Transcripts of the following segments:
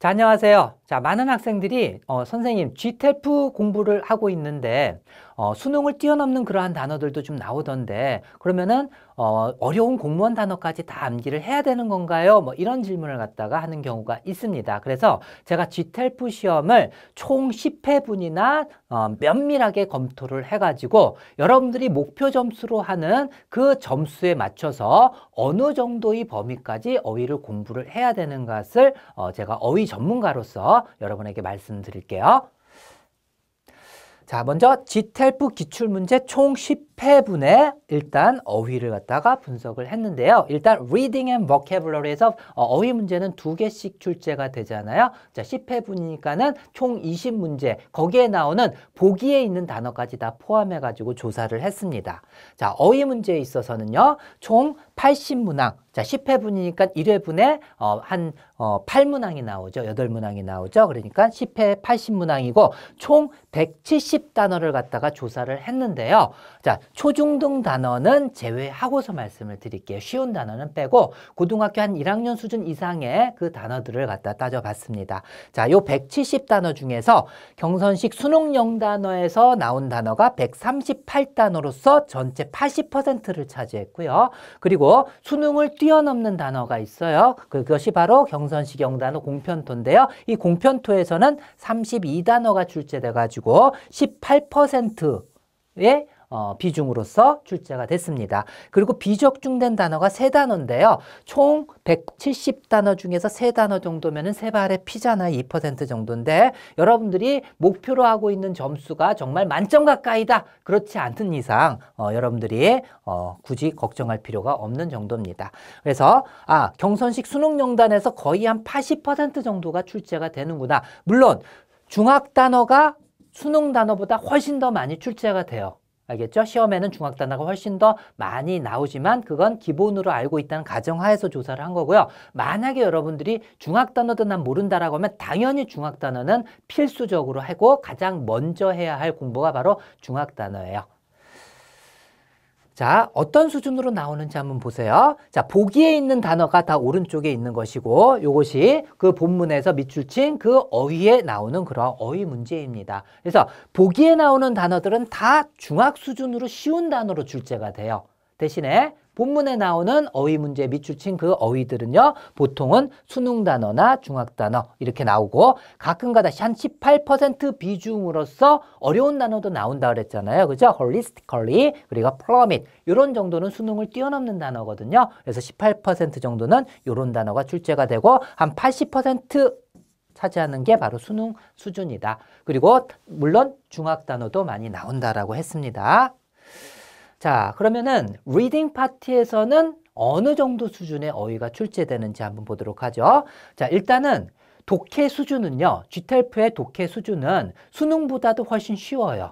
자, 안녕하세요. 자, 많은 학생들이 선생님 GTELF 공부를 하고 있는데 수능을 뛰어넘는 그러한 단어들도 좀 나오던데 그러면은 어려운 공무원 단어까지 다 암기를 해야 되는 건가요? 뭐 이런 질문을 갖다가 하는 경우가 있습니다. 그래서 제가 GTELF 시험을 총 10회분이나 면밀하게 검토를 해가지고 여러분들이 목표 점수로 하는 그 점수에 맞춰서 어느 정도의 범위까지 어휘를 공부를 해야 되는 것을 제가 어휘 전문가로서 여러분에게 말씀드릴게요. 자, 먼저 GTELF 기출문제 총 10회분의 일단 어휘를 갖다가 분석을 했는데요. 일단 Reading and Vocabulary에서 어휘 문제는 2개씩 출제가 되잖아요. 자, 10회분이니까는 총 20문제, 거기에 나오는 보기에 있는 단어까지 다 포함해가지고 조사를 했습니다. 자, 어휘 문제에 있어서는요, 총 80문항, 자, 10회분이니까 1회분에 한 8문항이 나오죠. 8문항이 나오죠. 그러니까 10회 80문항이고 총 170단어를 갖다가 조사를 했는데요. 자, 초중등 단어는 제외하고서 말씀을 드릴게요. 쉬운 단어는 빼고 고등학교 한 1학년 수준 이상의 그 단어들을 갖다 따져봤습니다. 자, 요 170단어 중에서 경선식 수능 영단어에서 나온 단어가 138단어로서 전체 80%를 차지했고요. 그리고 수능을 뛰어넘는 단어가 있어요. 그것이 바로 경선식 영단어 공편토인데요. 이 공편토에서는 32단어가 출제돼가지고 18%의 비중으로서 출제가 됐습니다. 그리고 비적중된 단어가 3단어인데요. 총 170단어 중에서 3단어 정도면은 3발의 피잖아요. 2% 정도인데 여러분들이 목표로 하고 있는 점수가 정말 만점 가까이다. 그렇지 않은 이상 여러분들이 굳이 걱정할 필요가 없는 정도입니다. 그래서 경선식 수능영단에서 거의 한 80% 정도가 출제가 되는구나. 물론 중학 단어가 수능 단어보다 훨씬 더 많이 출제가 돼요. 알겠죠? 시험에는 중학 단어가 훨씬 더 많이 나오지만 그건 기본으로 알고 있다는 가정하에서 조사를 한 거고요. 만약에 여러분들이 중학 단어도 난 모른다라고 하면 당연히 중학 단어는 필수적으로 하고 가장 먼저 해야 할 공부가 바로 중학 단어예요. 자, 어떤 수준으로 나오는지 한번 보세요. 자, 보기에 있는 단어가 다 오른쪽에 있는 것이고 이것이 그 본문에서 밑줄 친 그 어휘에 나오는 그런 어휘 문제입니다. 그래서 보기에 나오는 단어들은 다 중학 수준으로 쉬운 단어로 출제가 돼요. 대신에 본문에 나오는 어휘 문제 밑줄 친 그 어휘들은요. 보통은 수능 단어나 중학 단어 이렇게 나오고 가끔가다 한 18% 비중으로서 어려운 단어도 나온다 그랬잖아요. 그죠? holistically 그리고 plummet 이런 정도는 수능을 뛰어넘는 단어거든요. 그래서 18% 정도는 이런 단어가 출제가 되고 한 80% 차지하는 게 바로 수능 수준이다. 그리고 물론 중학 단어도 많이 나온다라고 했습니다. 자, 그러면은 리딩 파트에서는 어느 정도 수준의 어휘가 출제되는지 한번 보도록 하죠. 자, 일단은 독해 수준은요. GTELF의 독해 수준은 수능보다도 훨씬 쉬워요.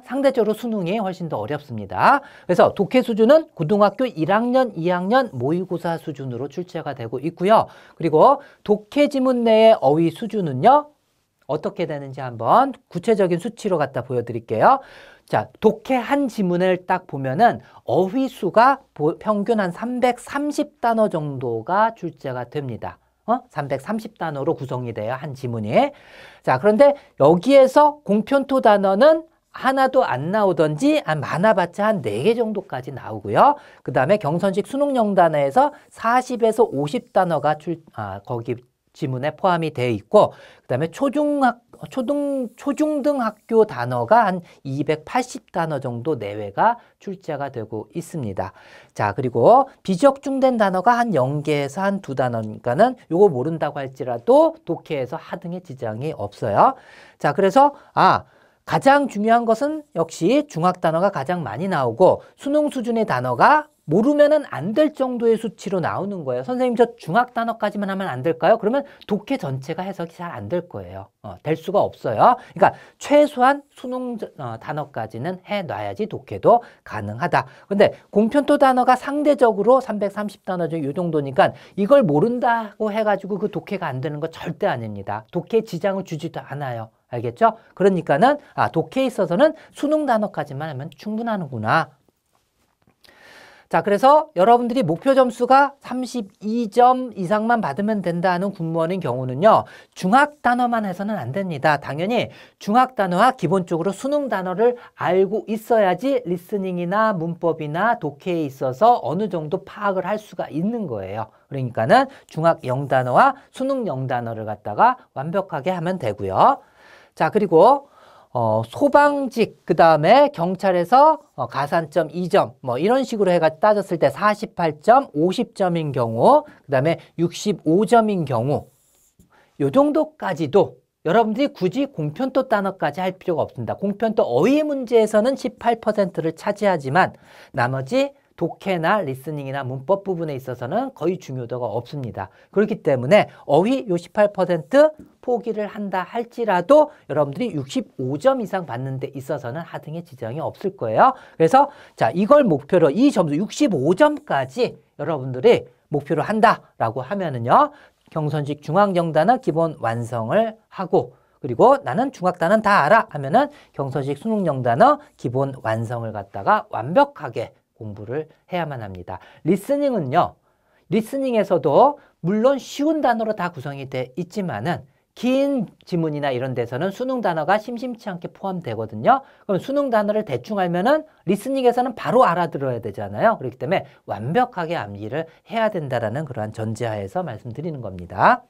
상대적으로 수능이 훨씬 더 어렵습니다. 그래서 독해 수준은 고등학교 1학년, 2학년 모의고사 수준으로 출제가 되고 있고요. 그리고 독해 지문 내의 어휘 수준은요. 어떻게 되는지 한번 구체적인 수치로 갖다 보여드릴게요. 자, 독해 한 지문을 딱 보면은 어휘 수가 평균 한 330단어 정도가 출제가 됩니다. 330단어로 구성이 돼요. 한 지문이. 자, 그런데 여기에서 공편토 단어는 하나도 안 나오던지 많아봤자 한 4개 정도까지 나오고요. 그 다음에 경선식 수능영단어에서 40에서 50단어가 거기 지문에 포함이 되어 있고 그 다음에 초중등 학교 단어가 한 280단어 정도 내외가 출제가 되고 있습니다. 자, 그리고 비적중된 단어가 한 0개에서 한 2단어니까는 요거 모른다고 할지라도 독해에서 하등의 지장이 없어요. 자, 그래서 가장 중요한 것은 역시 중학 단어가 가장 많이 나오고 수능 수준의 단어가 모르면은 안 될 정도의 수치로 나오는 거예요. 선생님, 저 중학 단어까지만 하면 안 될까요? 그러면 독해 전체가 해석이 잘 안 될 거예요. 될 수가 없어요. 그러니까 최소한 수능 단어까지는 해놔야지 독해도 가능하다. 근데 공편토 단어가 상대적으로 330단어 중에 이 정도니까 이걸 모른다고 해가지고 그 독해가 안 되는 거 절대 아닙니다. 독해에 지장을 주지도 않아요. 알겠죠? 그러니까는 독해에 있어서는 수능 단어까지만 하면 충분하는구나. 자, 그래서 여러분들이 목표 점수가 32점 이상만 받으면 된다는 군무원인 경우는요, 중학 단어만 해서는 안 됩니다. 당연히 중학 단어와 기본적으로 수능 단어를 알고 있어야지 리스닝이나 문법이나 독해에 있어서 어느 정도 파악을 할 수가 있는 거예요. 그러니까는 중학 영단어와 수능 영단어를 갖다가 완벽하게 하면 되고요. 자, 그리고 소방직, 그 다음에 경찰에서 가산점 2점, 뭐 이런 식으로 해가 따졌을 때 48점, 50점인 경우, 그 다음에 65점인 경우, 요 정도까지도 여러분들이 굳이 공편도 단어까지 할 필요가 없습니다. 공편도 어휘 문제에서는 18%를 차지하지만 나머지 독해나 리스닝이나 문법 부분에 있어서는 거의 중요도가 없습니다. 그렇기 때문에 어휘 요 18% 포기를 한다 할지라도 여러분들이 65점 이상 받는 데 있어서는 하등의 지장이 없을 거예요. 그래서 자, 이걸 목표로 이 점수 65점까지 여러분들이 목표로 한다라고 하면은요, 경선식 중학영단어 기본 완성을 하고, 그리고 나는 중학단은 다 알아 하면은 경선식 수능영단어 기본 완성을 갖다가 완벽하게 공부를 해야만 합니다. 리스닝은요, 리스닝에서도 물론 쉬운 단어로 다 구성이 돼 있지만은 긴 지문이나 이런 데서는 수능 단어가 심심치 않게 포함되거든요. 그럼 수능 단어를 대충 알면은 리스닝에서는 바로 알아들어야 되잖아요. 그렇기 때문에 완벽하게 암기를 해야 된다라는 그러한 전제하에서 말씀드리는 겁니다.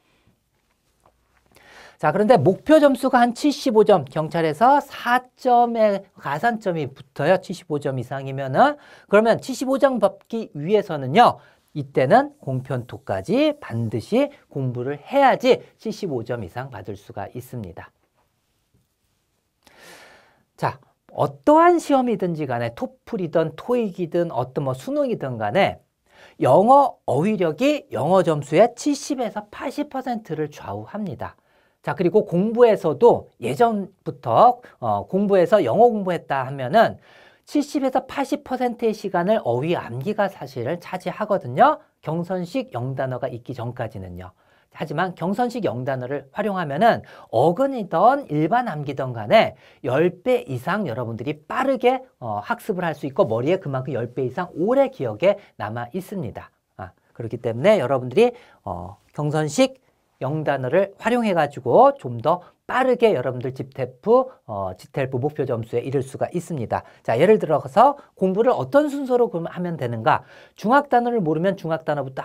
자, 그런데 목표 점수가 한 75점, 경찰에서 4점의 가산점이 붙어요. 75점 이상이면은. 그러면 75점 받기 위해서는요, 이때는 공편토까지 반드시 공부를 해야지 75점 이상 받을 수가 있습니다. 자, 어떠한 시험이든지 간에 토플이든 토익이든 어떤 뭐 수능이든 간에 영어 어휘력이 영어 점수의 70에서 80%를 좌우합니다. 자, 그리고 공부에서도 예전부터 공부해서 영어 공부했다 하면은 70에서 80%의 시간을 어휘 암기가 사실을 차지하거든요. 경선식 영단어가 있기 전까지는요. 하지만 경선식 영단어를 활용하면은 어근이든 일반 암기든 간에 10배 이상 여러분들이 빠르게 학습을 할 수 있고 머리에 그만큼 10배 이상 오래 기억에 남아 있습니다. 그렇기 때문에 여러분들이 경선식 영단어를 활용해가지고 좀 더 빠르게 여러분들 지텔프 목표 점수에 이를 수가 있습니다. 자, 예를 들어서 공부를 어떤 순서로 그럼 하면 되는가? 중학 단어를 모르면 중학 단어부터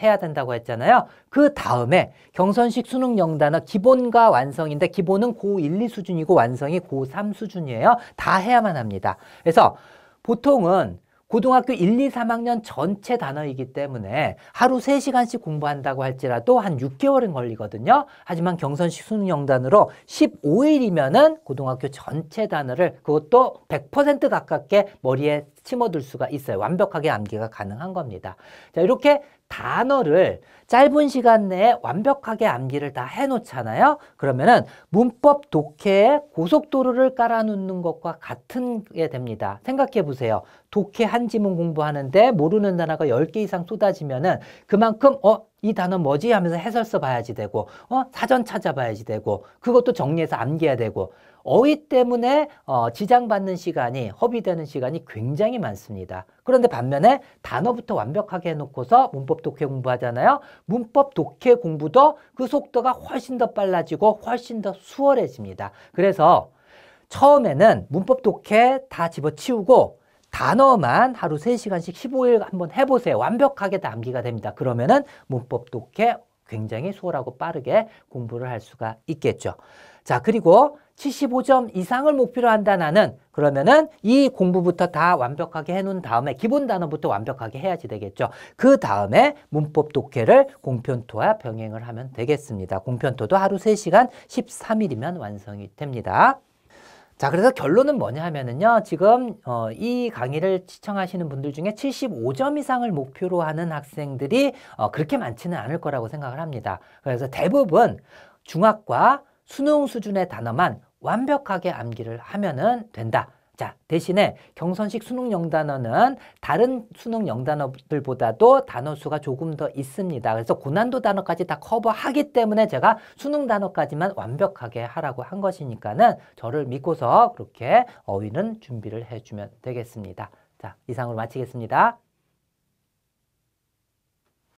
해야 된다고 했잖아요. 그 다음에 경선식 수능 영단어 기본과 완성인데 기본은 고1, 2 수준이고 완성이 고3 수준이에요. 다 해야만 합니다. 그래서 보통은 고등학교 1, 2, 3학년 전체 단어이기 때문에 하루 3시간씩 공부한다고 할지라도 한 6개월은 걸리거든요. 하지만 경선식 수능 영단으로 15일이면은 고등학교 전체 단어를 그것도 100% 가깝게 머리에 심어둘 수가 있어요. 완벽하게 암기가 가능한 겁니다. 자, 이렇게 단어를 짧은 시간 내에 완벽하게 암기를 다 해놓잖아요. 그러면은 문법 독해에 고속도로를 깔아놓는 것과 같은 게 됩니다. 생각해 보세요. 독해 한 지문 공부하는데 모르는 단어가 10개 이상 쏟아지면은 그만큼 이 단어 뭐지 하면서 해설서 봐야지 되고 사전 찾아봐야지 되고 그것도 정리해서 암기해야 되고 어휘 때문에 지장받는 시간이 허비되는 시간이 굉장히 많습니다. 그런데 반면에 단어부터 완벽하게 해놓고서 문법 독해 공부하잖아요. 문법 독해 공부도 그 속도가 훨씬 더 빨라지고 훨씬 더 수월해집니다. 그래서 처음에는 문법 독해 다 집어치우고 단어만 하루 3시간씩 15일 한번 해보세요. 완벽하게 다 암기가 됩니다. 그러면은 문법 독해 굉장히 수월하고 빠르게 공부를 할 수가 있겠죠. 자, 그리고 75점 이상을 목표로 한다 나는 그러면은 이 공부부터 다 완벽하게 해놓은 다음에 기본 단어부터 완벽하게 해야지 되겠죠. 그 다음에 문법 독해를 공편토와 병행을 하면 되겠습니다. 공편토도 하루 3시간 13일이면 완성이 됩니다. 자, 그래서 결론은 뭐냐 하면은요, 지금 이 강의를 시청하시는 분들 중에 75점 이상을 목표로 하는 학생들이 그렇게 많지는 않을 거라고 생각을 합니다. 그래서 대부분 중학과 수능 수준의 단어만 완벽하게 암기를 하면은 된다. 자, 대신에 경선식 수능 영단어는 다른 수능 영단어들보다도 단어 수가 조금 더 있습니다. 그래서 고난도 단어까지 다 커버하기 때문에 제가 수능 단어까지만 완벽하게 하라고 한 것이니까는 저를 믿고서 그렇게 어휘는 준비를 해주면 되겠습니다. 자, 이상으로 마치겠습니다.